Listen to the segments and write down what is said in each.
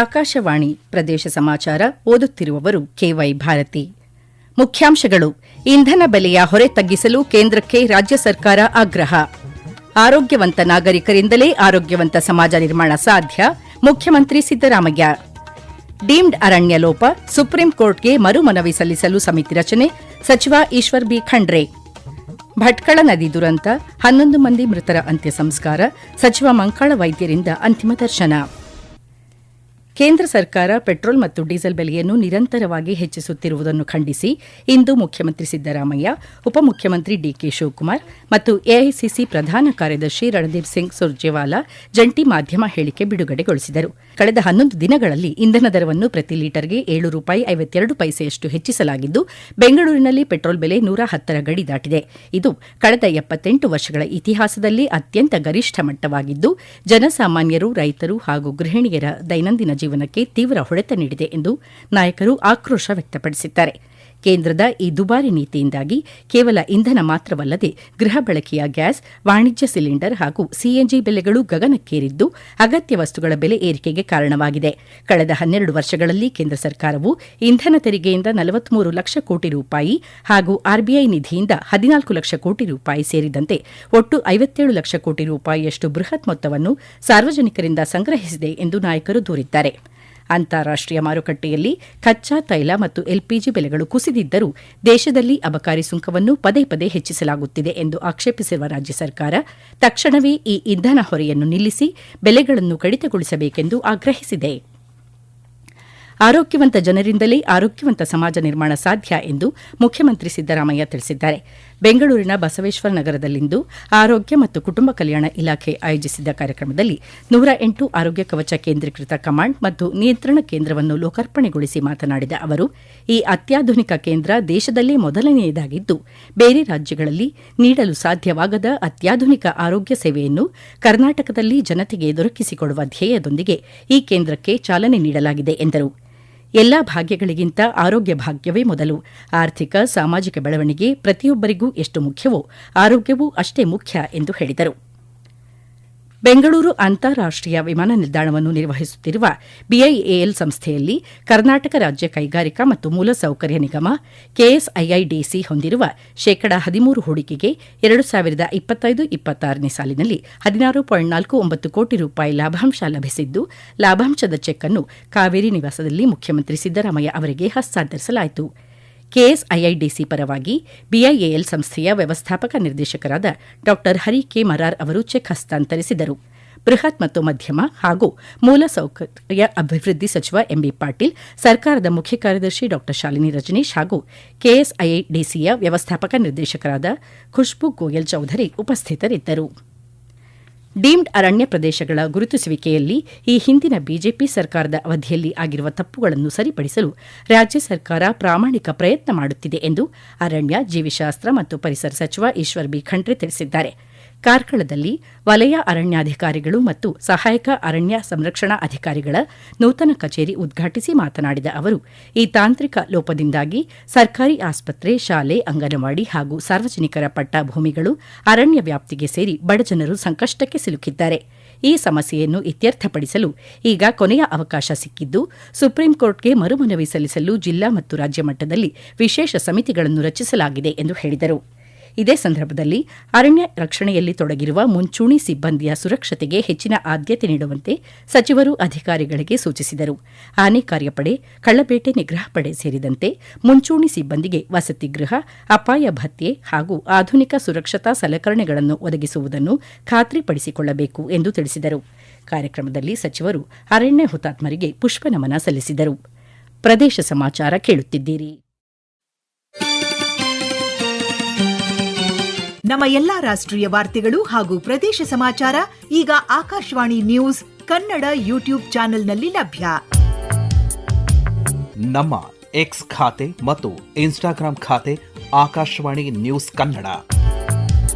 ಆಕಾಶವಾಣಿ ಪ್ರದೇಶ ಸಮಾಚಾರ ಓದುತ್ತಿರುವವರು ಕೆವೈ ಭಾರತಿ. ಮುಖ್ಯಾಂಶಗಳು: ಇಂಧನ ಬೆಲೆಯ ಹೊರೆ ತಗ್ಗಿಸಲು ಕೇಂದ್ರಕ್ಕೆ ರಾಜ್ಯ ಸರ್ಕಾರ ಆಗ್ರಹ. ಆರೋಗ್ಯವಂತ ನಾಗರಿಕರಿಂದಲೇ ಆರೋಗ್ಯವಂತ ಸಮಾಜ ನಿರ್ಮಾಣ ಸಾಧ್ಯ, ಮುಖ್ಯಮಂತ್ರಿ ಸಿದ್ದರಾಮಯ್ಯ. ಡೀಮ್ಡ್ ಅರಣ್ಯ ಲೋಪ, ಸುಪ್ರೀಂ ಕೋರ್ಟ್ಗೆ ಮರು ಮನವಿ ಸಲ್ಲಿಸಲು ಸಮಿತಿ ರಚನೆ, ಸಚಿವ ಈಶ್ವರ್ ಬಿ ಖಂಡ್ರೆ. ಭಟ್ಕಳ ನದಿ ದುರಂತ, 11 ಮಂದಿ ಮೃತರ ಅಂತ್ಯ ಸಂಸ್ಕಾರ, ಸಚಿವ ಮಂಕಾಳ ವೈದ್ಯರಿಂದ ಅಂತಿಮ ದರ್ಶನ. ಕೇಂದ್ರ ಸರ್ಕಾರ ಪೆಟ್ರೋಲ್ ಮತ್ತು ಡೀಸೆಲ್ ಬೆಲೆಯನ್ನು ನಿರಂತರವಾಗಿ ಹೆಚ್ಚಿಸುತ್ತಿರುವುದನ್ನು ಖಂಡಿಸಿ ಇಂದು ಮುಖ್ಯಮಂತ್ರಿ ಸಿದ್ದರಾಮಯ್ಯ, ಉಪಮುಖ್ಯಮಂತ್ರಿ ಡಿಕೆ ಶಿವಕುಮಾರ್ ಮತ್ತು ಎಐಸಿಸಿ ಪ್ರಧಾನ ಕಾರ್ಯದರ್ಶಿ ರಣದೀಪ್ ಸಿಂಗ್ ಸುರ್ಜೇವಾಲಾ ಜಂಟಿ ಮಾಧ್ಯಮ ಹೇಳಿಕೆ ಬಿಡುಗಡೆಗೊಳಿಸಿದರು. ಕಳೆದ 11 ದಿನಗಳಲ್ಲಿ ಇಂಧನ ದರವನ್ನು ಪ್ರತಿ ಲೀಟರ್ಗೆ ₹7.52 ಹೆಚ್ಚಿಸಲಾಗಿದ್ದು, ಬೆಂಗಳೂರಿನಲ್ಲಿ ಪೆಟ್ರೋಲ್ ಬೆಲೆ 110ರ ಗಡಿ ದಾಟಿದೆ. ಇದು ಕಳೆದ 78 ವರ್ಷಗಳ ಇತಿಹಾಸದಲ್ಲಿ ಅತ್ಯಂತ ಗರಿಷ್ಠ ಮಟ್ಟವಾಗಿದ್ದು, ಜನಸಾಮಾನ್ಯರು, ರೈತರು ಹಾಗೂ ಗೃಹಿಣಿಯರ ದೈನಂದಿನ ಜೀವನಕ್ಕೆ ತೀವ್ರ ಹೊಡೆತ ನೀಡಿದೆ ಎಂದು ನಾಯಕರು ಆಕ್ರೋಶ ವ್ಯಕ್ತಪಡಿಸಿದ್ದಾರೆ. ಕೇಂದ್ರದ ಈ ದುಬಾರಿ ನೀತಿಯಿಂದಾಗಿ ಕೇವಲ ಇಂಧನ ಮಾತ್ರವಲ್ಲದೆ ಗೃಹ ಬಳಕೆಯ ಗ್ಯಾಸ್, ವಾಣಿಜ್ಯ ಸಿಲಿಂಡರ್ ಹಾಗೂ ಸಿಎನ್ಜಿ ಬೆಲೆಗಳು ಗಗನಕ್ಕೇರಿದ್ದು, ಅಗತ್ಯ ವಸ್ತುಗಳ ಬೆಲೆ ಏರಿಕೆಗೆ ಕಾರಣವಾಗಿದೆ. ಕಳೆದ 12 ವರ್ಷಗಳಲ್ಲಿ ಕೇಂದ್ರ ಸರ್ಕಾರವು ಇಂಧನ ತೆರಿಗೆಯಿಂದ 43 ಲಕ್ಷ ಕೋಟಿ ರೂಪಾಯಿ ಹಾಗೂ ಆರ್ಬಿಐ ನಿಧಿಯಿಂದ 14 ಲಕ್ಷ ಕೋಟಿ ರೂಪಾಯಿ ಸೇರಿದಂತೆ ಒಟ್ಟು 57 ಲಕ್ಷ ಕೋಟಿ ರೂಪಾಯಿಯಷ್ಟು ಬೃಹತ್ ಮೊತ್ತವನ್ನು ಸಾರ್ವಜನಿಕರಿಂದ ಸಂಗ್ರಹಿಸಿದೆ ಎಂದು ನಾಯಕರು ದೂರಿದ್ದಾರೆ. ಅಂತಾರಾಷ್ಟೀಯ ಮಾರುಕಟ್ಟೆಯಲ್ಲಿ ಕಚ್ಚಾ ತೈಲ ಮತ್ತು ಎಲ್ಪಿಜಿ ಬೆಲೆಗಳು ಕುಸಿದಿದ್ದರೂ ದೇಶದಲ್ಲಿ ಅಬಕಾರಿ ಸುಂಕವನ್ನು ಪದೇ ಪದೇ ಹೆಚ್ಚಿಸಲಾಗುತ್ತಿದೆ ಎಂದು ಆಕ್ಷೇಪಿಸಿರುವ ರಾಜ್ಯ ಸರ್ಕಾರ ತಕ್ಷಣವೇ ಈ ಇಂಧನ ಹೊರೆಯನ್ನು ನಿಲ್ಲಿಸಿ ಬೆಲೆಗಳನ್ನು ಕಡಿತಗೊಳಿಸಬೇಕೆಂದು ಆಗ್ರಹಿಸಿದೆ. ಆರೋಗ್ಯವಂತ ಜನರಿಂದಲೇ ಆರೋಗ್ಯವಂತ ಸಮಾಜ ನಿರ್ಮಾಣ ಸಾಧ್ಯ ಎಂದು ಮುಖ್ಯಮಂತ್ರಿ ಸಿದ್ದರಾಮಯ್ಯ ತಿಳಿಸಿದ್ದಾರೆ. ಬೆಂಗಳೂರಿನ ಬಸವೇಶ್ವರ ನಗರದಲ್ಲಿಂದು ಆರೋಗ್ಯ ಮತ್ತು ಕುಟುಂಬ ಕಲ್ಯಾಣ ಇಲಾಖೆ ಆಯೋಜಿಸಿದ್ದ ಕಾರ್ಯಕ್ರಮದಲ್ಲಿ 108 ಆರೋಗ್ಯ ಕವಚ ಕೇಂದ್ರೀಕೃತ ಕಮಾಂಡ್ ಮತ್ತು ನಿಯಂತ್ರಣ ಕೇಂದ್ರವನ್ನು ಲೋಕಾರ್ಪಣೆಗೊಳಿಸಿ ಮಾತನಾಡಿದ ಅವರು, ಈ ಅತ್ಯಾಧುನಿಕ ಕೇಂದ್ರ ದೇಶದಲ್ಲೇ ಮೊದಲನೆಯದಾಗಿದ್ದು, ಬೇರೆ ರಾಜ್ಯಗಳಲ್ಲಿ ನೀಡಲು ಸಾಧ್ಯವಾಗದ ಅತ್ಯಾಧುನಿಕ ಆರೋಗ್ಯ ಸೇವೆಯನ್ನು ಕರ್ನಾಟಕದಲ್ಲಿ ಜನತೆಗೆ ದೊರಕಿಸಿಕೊಡುವ ಧ್ಯೇಯದೊಂದಿಗೆ ಈ ಕೇಂದ್ರಕ್ಕೆ ಚಾಲನೆ ನೀಡಲಾಗಿದೆ ಎಂದರು. ಎಲ್ಲಾ ಭಾಗ್ಯಗಳಿಗಿಂತ ಆರೋಗ್ಯ ಭಾಗ್ಯವೇ ಮೊದಲು. ಆರ್ಥಿಕ, ಸಾಮಾಜಿಕ ಬೆಳವಣಿಗೆ ಪ್ರತಿಯೊಬ್ಬರಿಗೂ ಎಷ್ಟು ಮುಖ್ಯವೋ ಆರೋಗ್ಯವೂ ಅಷ್ಟೇ ಮುಖ್ಯ ಎಂದು ಹೇಳಿದರು. ಬೆಂಗಳೂರು ಅಂತಾರಾಷ್ಟೀಯ ವಿಮಾನ ನಿಲ್ದಾಣವನ್ನು ನಿರ್ವಹಿಸುತ್ತಿರುವ ಬಿಐಎಎಲ್ ಸಂಸ್ಥೆಯಲ್ಲಿ ಕರ್ನಾಟಕ ರಾಜ್ಯ ಕೈಗಾರಿಕಾ ಮತ್ತು ಮೂಲಸೌಕರ್ಯ ನಿಗಮ ಕೆಎಸ್ಐಐಡಿಸಿ ಹೊಂದಿರುವ ಶೇಕಡಾ 13 ಹೂಡಿಕೆಗೆ 2025-26ನೇ ಸಾಲಿನಲ್ಲಿ 16.49 ಕೋಟಿ ರೂಪಾಯಿ ಲಾಭಾಂಶ ಲಭಿಸಿದ್ದು, ಲಾಭಾಂಶದ ಚೆಕ್ ಅನ್ನು ಕಾವೇರಿ ನಿವಾಸದಲ್ಲಿ ಮುಖ್ಯಮಂತ್ರಿ ಸಿದ್ದರಾಮಯ್ಯ ಅವರಿಗೆ ಹಸ್ತಾಂತರಿಸಲಾಯಿತು. ಕೆಎಸ್ಐಐಡಿಸಿ ಪರವಾಗಿ ಬಿಐಎಎಲ್ ಸಂಸ್ಥೆಯ ವ್ಯವಸ್ಥಾಪಕ ನಿರ್ದೇಶಕರಾದ ಡಾ ಹರಿ ಕೆ ಮರಾರ್ ಅವರು ಚೆಕ್ ಹಸ್ತಾಂತರಿಸಿದರು. ಬೃಹತ್ ಮತ್ತು ಮಧ್ಯಮ ಹಾಗೂ ಮೂಲಸೌಕರ್ಯ ಅಭಿವೃದ್ಧಿ ಸಚಿವ ಎಂಬಿ ಪಾಟೀಲ್, ಸರ್ಕಾರದ ಮುಖ್ಯ ಕಾರ್ಯದರ್ಶಿ ಡಾ ಶಾಲಿನಿ ರಜನೀಶ್ ಹಾಗೂ ಕೆಎಸ್ಐಐಡಿಸಿಯ ವ್ಯವಸ್ಥಾಪಕ ನಿರ್ದೇಶಕರಾದ ಖುಷ್ಬೂ ಗೋಯಲ್ ಚೌಧರಿ ಉಪಸ್ಥಿತರಿದ್ದರು. ಡೀಮ್ಡ್ ಅರಣ್ಯ ಪ್ರದೇಶಗಳ ಗುರುತಿಸುವಿಕೆಯಲ್ಲಿ ಈ ಹಿಂದಿನ ಬಿಜೆಪಿ ಸರ್ಕಾರದ ಅವಧಿಯಲ್ಲಿ ಆಗಿರುವ ತಪ್ಪುಗಳನ್ನು ಸರಿಪಡಿಸಲು ರಾಜ್ಯ ಸರ್ಕಾರ ಪ್ರಾಮಾಣಿಕ ಪ್ರಯತ್ನ ಮಾಡುತ್ತಿದೆ ಎಂದು ಅರಣ್ಯ, ಜೀವಿಶಾಸ್ತ್ರ ಮತ್ತು ಪರಿಸರ ಸಚಿವ ಈಶ್ವರ್ ಬಿ ಖಂಡ್ರೆ ತಿಳಿಸಿದ್ದಾರೆ. ಕಾರ್ಕಳದಲ್ಲಿ ವಲಯ ಅರಣ್ಯಾಧಿಕಾರಿಗಳು ಮತ್ತು ಸಹಾಯಕ ಅರಣ್ಯ ಸಂರಕ್ಷಣಾ ಅಧಿಕಾರಿಗಳ ನೂತನ ಕಚೇರಿ ಉದ್ಘಾಟಿಸಿ ಮಾತನಾಡಿದ ಅವರು, ಈ ತಾಂತ್ರಿಕ ಲೋಪದಿಂದಾಗಿ ಸರ್ಕಾರಿ ಆಸ್ಪತ್ರೆ, ಶಾಲೆ, ಅಂಗನವಾಡಿ ಹಾಗೂ ಸಾರ್ವಜನಿಕರ ಪಟ್ಟ ಭೂಮಿಗಳು ಅರಣ್ಯ ವ್ಯಾಪ್ತಿಗೆ ಸೇರಿ ಬಡಜನರು ಸಂಕಷ್ಟಕ್ಕೆ ಸಿಲುಕಿದ್ದಾರೆ. ಈ ಸಮಸ್ಯೆಯನ್ನು ಇತ್ಯರ್ಥಪಡಿಸಲು ಈಗ ಕೊನೆಯ ಅವಕಾಶ ಸಿಕ್ಕಿದ್ದು, ಸುಪ್ರೀಂ ಕೋರ್ಟ್ಗೆ ಮರುಮನವಿ ಸಲ್ಲಿಸಲು ಜಿಲ್ಲಾ ಮತ್ತು ರಾಜ್ಯ ಮಟ್ಟದಲ್ಲಿ ವಿಶೇಷ ಸಮಿತಿಗಳನ್ನು ರಚಿಸಲಾಗಿದೆ ಎಂದು ಹೇಳಿದರು. ಇದೇ ಸಂದರ್ಭದಲ್ಲಿ ಅರಣ್ಯ ರಕ್ಷಣೆಯಲ್ಲಿ ತೊಡಗಿರುವ ಮುಂಚೂಣಿ ಸಿಬ್ಬಂದಿಯ ಸುರಕ್ಷತೆಗೆ ಹೆಚ್ಚಿನ ಆದ್ಯತೆ ನೀಡುವಂತೆ ಸಚಿವರು ಅಧಿಕಾರಿಗಳಿಗೆ ಸೂಚಿಸಿದರು. ಆನೆ ಕಾರ್ಯಪಡೆ, ಕಳ್ಳಬೇಟೆ ನಿಗ್ರಹ ಪಡೆ ಸೇರಿದಂತೆ ಮುಂಚೂಣಿ ಸಿಬ್ಬಂದಿಗೆ ವಸತಿ ಗೃಹ, ಅಪಾಯ ಭತ್ಯೆ ಹಾಗೂ ಆಧುನಿಕ ಸುರಕ್ಷತಾ ಸಲಕರಣೆಗಳನ್ನು ಒದಗಿಸುವುದನ್ನು ಖಾತ್ರಿಪಡಿಸಿಕೊಳ್ಳಬೇಕು ಎಂದು ತಿಳಿಸಿದರು. ಕಾರ್ಯಕ್ರಮದಲ್ಲಿ ಸಚಿವರು ಅರಣ್ಯ ಹುತಾತ್ಮರಿಗೆ ಪುಷ್ಪನಮನ ಸಲ್ಲಿಸಿದರು. ಪ್ರದೇಶ ಸಮಾಚಾರ ಕೇಳುತ್ತಿದ್ದೀರಿ. ನಮ್ಮ ಎಲ್ಲಾ ರಾಷ್ಟ್ರೀಯ ವಾರ್ತೆಗಳು ಹಾಗೂ ಪ್ರದೇಶ ಸಮಾಚಾರ ಈಗ ಆಕಾಶವಾಣಿ ನ್ಯೂಸ್ ಕನ್ನಡ ಯೂಟ್ಯೂಬ್ ಚಾನೆಲ್ನಲ್ಲಿ ಲಭ್ಯ. ನಮ್ಮ ಎಕ್ಸ್ ಖಾತೆ ಮತ್ತು ಇನ್ಸ್ಟಾಗ್ರಾಂ ಖಾತೆ ಆಕಾಶವಾಣಿ ನ್ಯೂಸ್ ಕನ್ನಡ.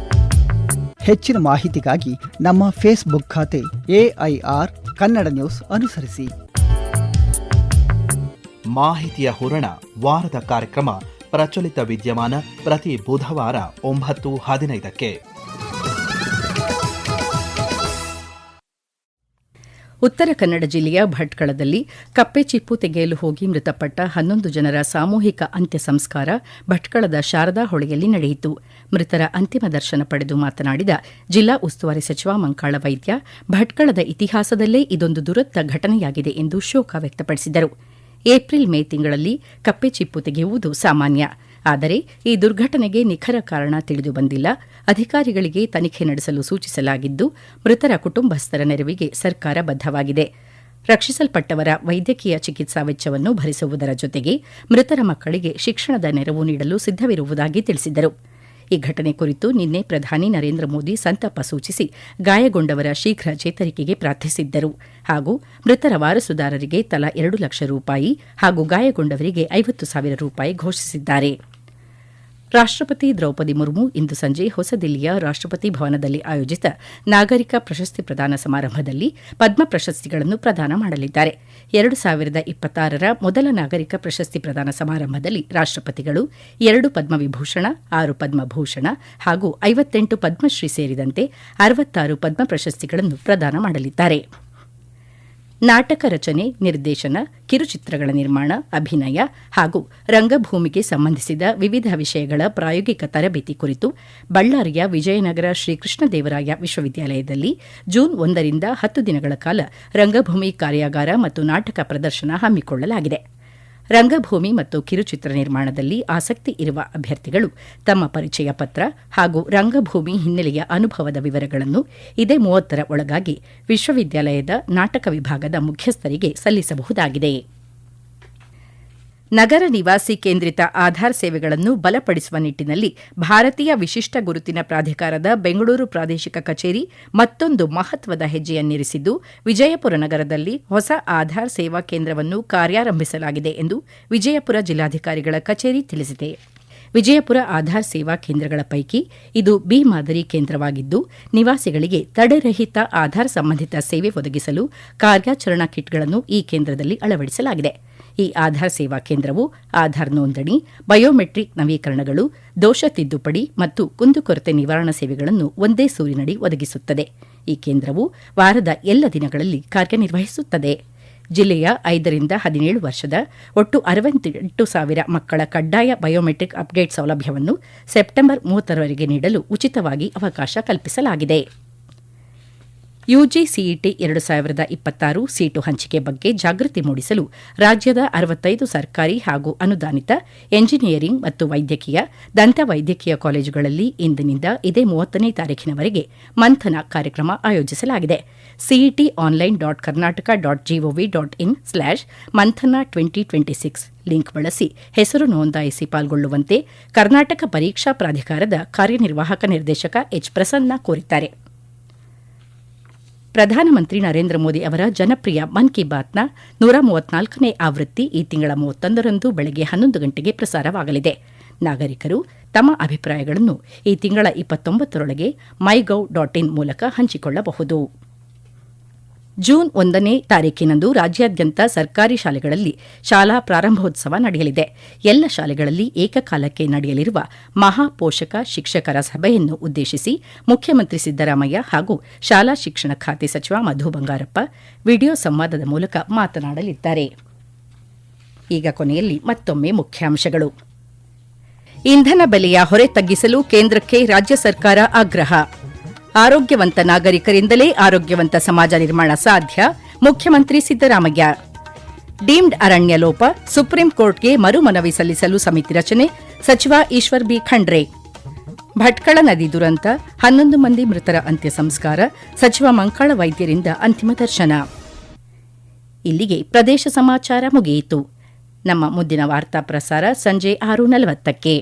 ಹೆಚ್ಚಿನ ಮಾಹಿತಿಗಾಗಿ ನಮ್ಮ ಫೇಸ್ಬುಕ್ ಖಾತೆ AIR ಕನ್ನಡ ನ್ಯೂಸ್ ಅನುಸರಿಸಿ. ಮಾಹಿತಿಯ ಹೂರಣ, ವಾರದ ಕಾರ್ಯಕ್ರಮ ಪ್ರಚಲಿತ ವಿದ್ಯಮಾನ ಪ್ರತಿ ಬುಧವಾರ 9:15. ಉತ್ತರ ಕನ್ನಡ ಜಿಲ್ಲೆಯ ಭಟ್ಕಳದಲ್ಲಿ ಕಪ್ಪೆ ಚಿಪ್ಪು ತೆಗೆಯಲು ಹೋಗಿ ಮೃತಪಟ್ಟ 11 ಜನರ ಸಾಮೂಹಿಕ ಅಂತ್ಯ ಸಂಸ್ಕಾರ ಭಟ್ಕಳದ ಶಾರದಾ ಹೊಳೆಯಲ್ಲಿ ನಡೆಯಿತು. ಮೃತರ ಅಂತಿಮ ದರ್ಶನ ಪಡೆದು ಮಾತನಾಡಿದ ಜಿಲ್ಲಾ ಉಸ್ತುವಾರಿ ಸಚಿವ ಮಂಕಾಳ ವೈದ್ಯ, ಭಟ್ಕಳದ ಇತಿಹಾಸದಲ್ಲೇ ಇದೊಂದು ದುರಂತ ಘಟನೆಯಾಗಿದೆ ಎಂದು ಶೋಕ ವ್ಯಕ್ತಪಡಿಸಿದರು. ಏಪ್ರಿಲ್ ಮೇ ತಿಂಗಳಲ್ಲಿ ಕಪ್ಪೆ ಚಿಪ್ಪು ತೆಗೆಯುವುದು ಸಾಮಾನ್ಯ. ಆದರೆ ಈ ದುರ್ಘಟನೆಗೆ ನಿಖರ ಕಾರಣ ತಿಳಿದು ಬಂದಿಲ್ಲ. ಅಧಿಕಾರಿಗಳಿಗೆ ತನಿಖೆ ನಡೆಸಲು ಸೂಚಿಸಲಾಗಿದ್ದು, ಮೃತರ ಕುಟುಂಬಸ್ಥರ ನೆರವಿಗೆ ಸರ್ಕಾರ ಬದ್ಧವಾಗಿದೆ. ರಕ್ಷಿಸಲ್ಪಟ್ಟವರ ವೈದ್ಯಕೀಯ ಚಿಕಿತ್ಸಾ ವೆಚ್ಚವನ್ನು ಭರಿಸುವುದರ ಜೊತೆಗೆ ಮೃತರ ಮಕ್ಕಳಿಗೆ ಶಿಕ್ಷಣದ ನೆರವು ನೀಡಲು ಸಿದ್ದವಿರುವುದಾಗಿ ತಿಳಿಸಿದರು. ಈ ಘಟನೆ ಕುರಿತು ನಿನ್ನೆ ಪ್ರಧಾನಿ ನರೇಂದ್ರ ಮೋದಿ ಸಂತಾಪ ಸೂಚಿಸಿ ಗಾಯಗೊಂಡವರ ಶೀಘ್ರ ಚೇತರಿಕೆಗೆ ಪ್ರಾರ್ಥಿಸಿದ್ದರು ಹಾಗೂ ಮೃತರ ವಾರಸುದಾರರಿಗೆ ತಲಾ 2 ಲಕ್ಷ ರೂಪಾಯಿ ಹಾಗೂ ಗಾಯಗೊಂಡವರಿಗೆ 50,000 ರೂಪಾಯಿ ಘೋಷಿಸಿದ್ದಾರೆ. ರಾಷ್ಟಪತಿ ದ್ರೌಪದಿ ಮುರ್ಮು ಇಂದು ಸಂಜೆ ಹೊಸದಿಲ್ಲಿಯ ರಾಷ್ಟಪತಿ ಭವನದಲ್ಲಿ ಆಯೋಜಿತ ನಾಗರಿಕ ಪ್ರಶಸ್ತಿ ಪ್ರದಾನ ಸಮಾರಂಭದಲ್ಲಿ ಪದ್ಮ ಪ್ರಶಸ್ತಿಗಳನ್ನು ಪ್ರದಾನ ಮಾಡಲಿದ್ದಾರೆ. 2026ರ ಮೊದಲ ನಾಗರಿಕ ಪ್ರಶಸ್ತಿ ಪ್ರದಾನ ಸಮಾರಂಭದಲ್ಲಿ ರಾಷ್ಟಪತಿಗಳು 2 ಪದ್ಮವಿಭೂಷಣ, 6 ಪದ್ಮಭೂಷಣ ಹಾಗೂ 58 ಪದ್ಮಶ್ರೀ ಸೇರಿದಂತೆ 66 ಪದ್ಮ ಪ್ರಶಸ್ತಿಗಳನ್ನು ಪ್ರದಾನ ಮಾಡಲಿದ್ದಾರೆ. ನಾಟಕ ರಚನೆ, ನಿರ್ದೇಶನ, ಕಿರುಚಿತ್ರಗಳ ನಿರ್ಮಾಣ, ಅಭಿನಯ ಹಾಗೂ ರಂಗಭೂಮಿಗೆ ಸಂಬಂಧಿಸಿದ ವಿವಿಧ ವಿಷಯಗಳ ಪ್ರಾಯೋಗಿಕ ತರಬೇತಿ ಕುರಿತು ಬಳ್ಳಾರಿಯ ವಿಜಯನಗರ ಶ್ರೀಕೃಷ್ಣದೇವರಾಯ ವಿಶ್ವವಿದ್ಯಾಲಯದಲ್ಲಿ ಜೂನ್ 1ರಿಂದ 10 ದಿನಗಳ ಕಾಲ ರಂಗಭೂಮಿ ಕಾರ್ಯಾಗಾರ ಮತ್ತು ನಾಟಕ ಪ್ರದರ್ಶನ ಹಮ್ಮಿಕೊಳ್ಳಲಾಗಿದೆ. ರಂಗಭೂಮಿ ಮತ್ತು ಕಿರುಚಿತ್ರ ನಿರ್ಮಾಣದಲ್ಲಿ ಆಸಕ್ತಿ ಇರುವ ಅಭ್ಯರ್ಥಿಗಳು ತಮ್ಮ ಪರಿಚಯ ಪತ್ರ ಹಾಗೂ ರಂಗಭೂಮಿ ಹಿನ್ನೆಲೆಯ ಅನುಭವದ ವಿವರಗಳನ್ನು ಇದೇ 30ರ ಒಳಗಾಗಿ ವಿಶ್ವವಿದ್ಯಾಲಯದ ನಾಟಕ ವಿಭಾಗದ ಮುಖ್ಯಸ್ಥರಿಗೆ ಸಲ್ಲಿಸಬಹುದಾಗಿದೆ. ನಗರ ನಿವಾಸಿ ಕೇಂದ್ರಿತ ಆಧಾರ್ ಸೇವೆಗಳನ್ನು ಬಲಪಡಿಸುವ ನಿಟ್ಟಿನಲ್ಲಿ ಭಾರತೀಯ ವಿಶಿಷ್ಟ ಗುರುತಿನ ಪ್ರಾಧಿಕಾರದ ಬೆಂಗಳೂರು ಪ್ರಾದೇಶಿಕ ಕಚೇರಿ ಮತ್ತೊಂದು ಮಹತ್ವದ ಹೆಜ್ಜೆಯನ್ನಿರಿಸಿದ್ದು, ವಿಜಯಪುರ ನಗರದಲ್ಲಿ ಹೊಸ ಆಧಾರ್ ಸೇವಾ ಕೇಂದ್ರವನ್ನು ಕಾರ್ಯಾರಂಭಿಸಲಾಗಿದೆ ಎಂದು ವಿಜಯಪುರ ಜಿಲ್ಲಾಧಿಕಾರಿಗಳ ಕಚೇರಿ ತಿಳಿಸಿದೆ. ವಿಜಯಪುರ ಆಧಾರ್ ಸೇವಾ ಕೇಂದ್ರಗಳ ಪೈಕಿ ಇದು ಬಿ ಮಾದರಿ ಕೇಂದ್ರವಾಗಿದ್ದು, ನಿವಾಸಿಗಳಿಗೆ ತಡೆರಹಿತ ಆಧಾರ್ ಸಂಬಂಧಿತ ಸೇವೆ ಒದಗಿಸಲು ಕಾರ್ಯಾಚರಣಾ ಕಿಟ್ಗಳನ್ನು ಈ ಕೇಂದ್ರದಲ್ಲಿ ಅಳವಡಿಸಲಾಗಿದೆ. ಈ ಆಧಾರ್ ಸೇವಾ ಕೇಂದ್ರವು ಆಧಾರ್ ನೋಂದಣಿ, ಬಯೋಮೆಟ್ರಿಕ್ ನವೀಕರಣಗಳು, ದೋಷ ತಿದ್ದುಪಡಿ ಮತ್ತು ಕುಂದುಕೊರತೆ ನಿವಾರಣಾ ಸೇವೆಗಳನ್ನು ಒಂದೇ ಸೂರಿನಡಿ ಒದಗಿಸುತ್ತದೆ. ಈ ಕೇಂದ್ರವು ವಾರದ ಎಲ್ಲ ದಿನಗಳಲ್ಲಿ ಕಾರ್ಯನಿರ್ವಹಿಸುತ್ತದೆ. ಜಿಲ್ಲೆಯ 5ರಿಂದ 17 ವರ್ಷದ ಒಟ್ಟು 68,000 ಮಕ್ಕಳ ಕಡ್ಡಾಯ ಬಯೋಮೆಟ್ರಿಕ್ ಅಪ್ಡೇಟ್ ಸೌಲಭ್ಯವನ್ನು ಸೆಪ್ಟೆಂಬರ್ 30ರವರೆಗೆ ನೀಡಲು ಉಚಿತವಾಗಿ ಅವಕಾಶ ಕಲ್ಪಿಸಲಾಗಿದೆ. ಯುಜಿಸಿಇಟಿ 2026 ಸೀಟು ಹಂಚಿಕೆ ಬಗ್ಗೆ ಜಾಗೃತಿ ಮೂಡಿಸಲು ರಾಜ್ಯದ 65 ಸರ್ಕಾರಿ ಹಾಗೂ ಅನುದಾನಿತ ಎಂಜಿನಿಯರಿಂಗ್ ಮತ್ತು ವೈದ್ಯಕೀಯ, ದಂತ ವೈದ್ಯಕೀಯ ಕಾಲೇಜುಗಳಲ್ಲಿ ಇಂದಿನಿಂದ ಇದೇ 30ನೇ ತಾರೀಖಿನವರೆಗೆ ಮಂಥನ ಕಾರ್ಯಕ್ರಮ ಆಯೋಜಿಸಲಾಗಿದೆ. ceti.online.karnataka.gov.in/ಮಂಥನ2026 ಲಿಂಕ್ ಬಳಸಿ ಹೆಸರು ನೋಂದಾಯಿಸಿ ಪಾಲ್ಗೊಳ್ಳುವಂತೆ ಕರ್ನಾಟಕ ಪರೀಕ್ಷಾ ಪ್ರಾಧಿಕಾರದ ಕಾರ್ಯನಿರ್ವಾಹಕ ನಿರ್ದೇಶಕ ಎಚ್. ಪ್ರಸನ್ನ ಕೋರಿದ್ದಾರೆ. ಪ್ರಧಾನಮಂತ್ರಿ ನರೇಂದ್ರ ಮೋದಿ ಅವರ ಜನಪ್ರಿಯ ಮನ್ ಕಿ ಬಾತ್ನ 134ನೇ ಆವೃತ್ತಿ ಈ ತಿಂಗಳ 31ರಂದು ಬೆಳಗ್ಗೆ 11 ಗಂಟೆಗೆ ಪ್ರಸಾರವಾಗಲಿದೆ. ನಾಗರಿಕರು ತಮ್ಮ ಅಭಿಪ್ರಾಯಗಳನ್ನು ಈ ತಿಂಗಳ 29ರೊಳಗೆ mygov.in ಮೂಲಕ ಹಂಚಿಕೊಳ್ಳಬಹುದು. ಜೂನ್ 1ನೇ ತಾರೀಖಿನಂದು ರಾಜ್ಯಾದ್ಯಂತ ಸರ್ಕಾರಿ ಶಾಲೆಗಳಲ್ಲಿ ಶಾಲಾ ಪ್ರಾರಂಭೋತ್ಸವ ನಡೆಯಲಿದೆ. ಎಲ್ಲ ಶಾಲೆಗಳಲ್ಲಿ ಏಕಕಾಲಕ್ಕೆ ನಡೆಯಲಿರುವ ಮಹಾಪೋಷಕ ಶಿಕ್ಷಕರ ಸಭೆಯನ್ನು ಉದ್ದೇಶಿಸಿ ಮುಖ್ಯಮಂತ್ರಿ ಸಿದ್ದರಾಮಯ್ಯ ಹಾಗೂ ಶಾಲಾ ಶಿಕ್ಷಣ ಖಾತೆ ಸಚಿವ ಮಧು ಬಂಗಾರಪ್ಪ ವಿಡಿಯೋ ಸಂವಾದದ ಮೂಲಕ ಮಾತನಾಡಲಿದ್ದಾರೆ. ಈಗ ಕೊನೆಯಲ್ಲಿ ಮತ್ತೊಮ್ಮೆ ಮುಖ್ಯಾಂಶಗಳು. ಇಂಧನ ಬೆಲೆಯ ಹೊರೆ ತಗ್ಗಿಸಲು ಕೇಂದ್ರಕ್ಕೆ ರಾಜ್ಯ ಸರ್ಕಾರ ಆಗ್ರಹ. ಆರೋಗ್ಯವಂತ ನಾಗರಿಕರಿಂದಲೇ ಆರೋಗ್ಯವಂತ ಸಮಾಜ ನಿರ್ಮಾಣ ಸಾಧ್ಯ, ಮುಖ್ಯಮಂತ್ರಿ ಸಿದ್ದರಾಮಯ್ಯ. ಡೀಮ್ಡ್ ಅರಣ್ಯ ಲೋಪ, ಸುಪ್ರೀಂ ಕೋರ್ಟ್ಗೆ ಮರುಮನವಿ ಸಲ್ಲಿಸಲು ಸಮಿತಿ ರಚನೆ, ಸಚಿವ ಈಶ್ವರ್ ಬಿ ಖಂಡ್ರೆ. ಭಟ್ಕಳ ನದಿ ದುರಂತ, 11 ಮಂದಿ ಮೃತರ ಅಂತ್ಯ ಸಂಸ್ಕಾರ, ಸಚಿವ ಮಂಕಾಳ ವೈದ್ಯರಿಂದ ಅಂತಿಮ ದರ್ಶನ. ಇಲ್ಲಿಗೆ ಪ್ರದೇಶ ಸಮಾಚಾರ ಮುಗಿಯಿತು. ನಮ್ಮ ಮುಂದಿನ ವಾರ್ತಾ ಪ್ರಸಾರ ಸಂಜೆ 6:40ಕ್ಕೆ.